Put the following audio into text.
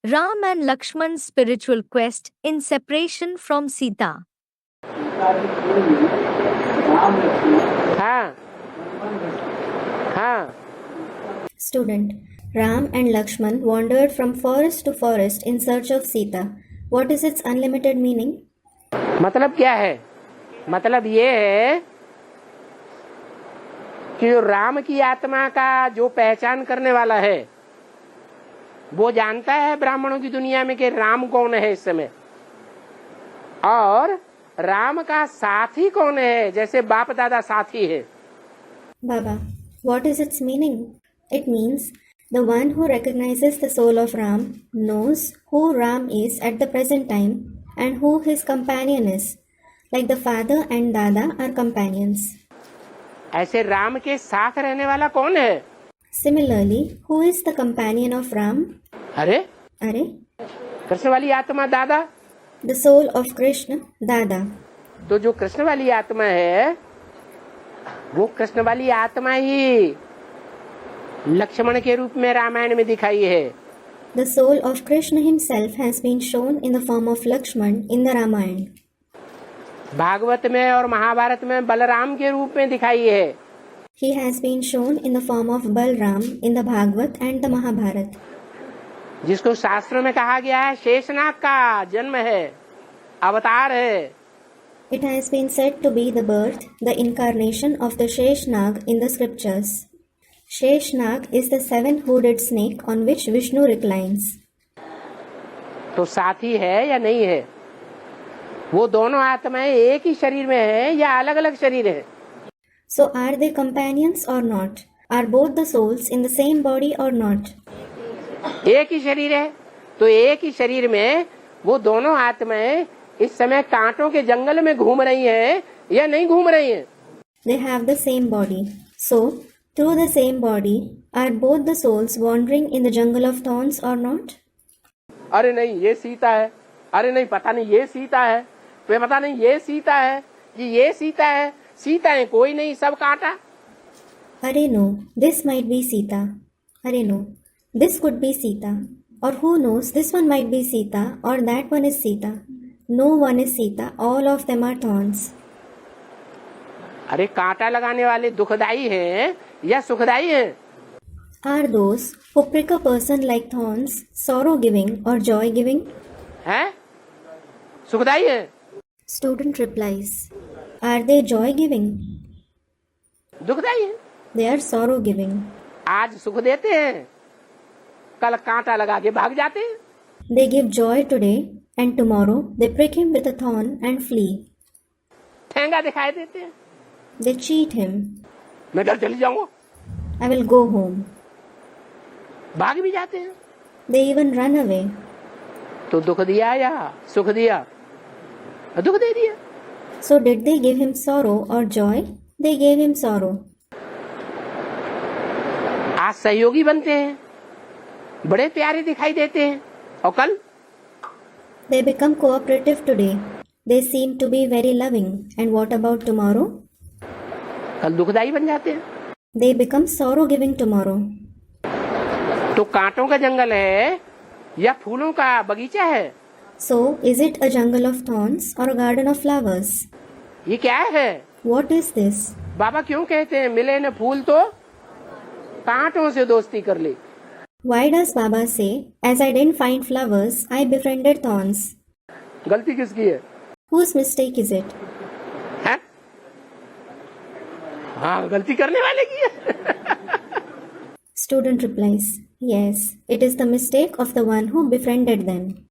Ram and Lakshman's spiritual quest in separation from Sita. हाँ हाँ Student. Ram and Lakshman wandered from forest to forest in search of Sita. What is its unlimited meaning? मतलब क्या है? मतलब ये है कि राम की आत्मा का जो पहचान करने वाला है वो जानता है ब्राह्मणों की दुनिया में कि राम कौन है इस समय, और राम का साथी कौन है, जैसे बाप दादा साथी है। Baba, what is its meaning? It means the one who recognizes the soul of Ram knows who Ram is at the present time and who his companion is. Like the father and dada are companions. ऐसे राम के साथ रहने वाला कौन है? Similarly, who is the companion of Ram? अरे Are? Krishna वाली आत्मा दादा। The soul of Krishna, Dada. तो जो कृष्ण वाली आत्मा है वो कृष्ण वाली आत्मा ही लक्ष्मण के रूप में रामायण में दिखाई है। The soul of Krishna himself has been shown in the form of Lakshman in the Ramayana. Bhagavat में और महाभारत में बलराम के रूप में दिखाई है। He has been shown in the form of Balram in the Bhagavad and the Mahabharata. जिसको शास्त्रों में कहा गया है शेषनाग का जन्म है, अवतार है। It has been said to be the birth, the incarnation of the Sheshnag in the scriptures. Sheshnag is the seven-hooded snake on which Vishnu reclines. तो साथी है या नहीं है? वो दोनों आत्माएं एक ही शरीर में है या अलग अलग शरीर है? So are they companions or not? Are both the souls in the same body or not? एक ही शरीर है, तो एक ही शरीर में वो दोनों आत्माएं इस समय कांटों के जंगल में घूम रही हैं या नहीं घूम रही हैं? They have the same body. So, through the same body, are both the souls wandering in the jungle of thorns or not? अरे नहीं ये सीता है, अरे नहीं पता नहीं ये सीता है, फिर पता नहीं ये सीता है, ये सीता है, सीता है कोई नहीं, सब कांटा। Are no, this might be Sita. Are no, this could be Sita. Or who knows, this one might be Sita or that one is Sita. No one is Sita, all of them are thorns. अरे कांटा लगाने वाले दुखदाई हैं या सुखदाई हैं? Are those who prick a person like thorns sorrow giving or joy giving? हैं? सुखदाई हैं? Student replies, are they joy giving? दुखदाई हैं? They are sorrow giving. आज सुख देते हैं, कल कांटा लगा के भाग जाते हैं। They give joy today and tomorrow they prick him with a thorn and flee. ठेंगा दिखाई देते हैं, They cheat him. मैं घर चली जाऊंगा, I will go home. भाग भी जाते हैं। They even run away. तो दुख दिया या सुख दिया? दुख दे दिया। So did they give him sorrow or joy? They gave him sorrow. आज सहयोगी बनते हैं, बड़े प्यारे दिखाई देते हैं, और कल They become cooperative today. They seem to be very loving. And what about tomorrow? कल दुखदाई बन जाते हैं। They become sorrow giving tomorrow. तो कांटों का जंगल है या फूलों का बगीचा है? So is it a jungle of thorns or a garden of flowers? ये क्या है? What is this? बाबा क्यों कहते हैं मिले न फूल तो कांटों से दोस्ती कर ली? Why does Baba say, as I didn't find flowers, I befriended thorns? गलती किसकी है? Whose mistake is it? हैं? हाँ गलती करने वाले की है। Student replies, yes, it is the mistake of the one who befriended them.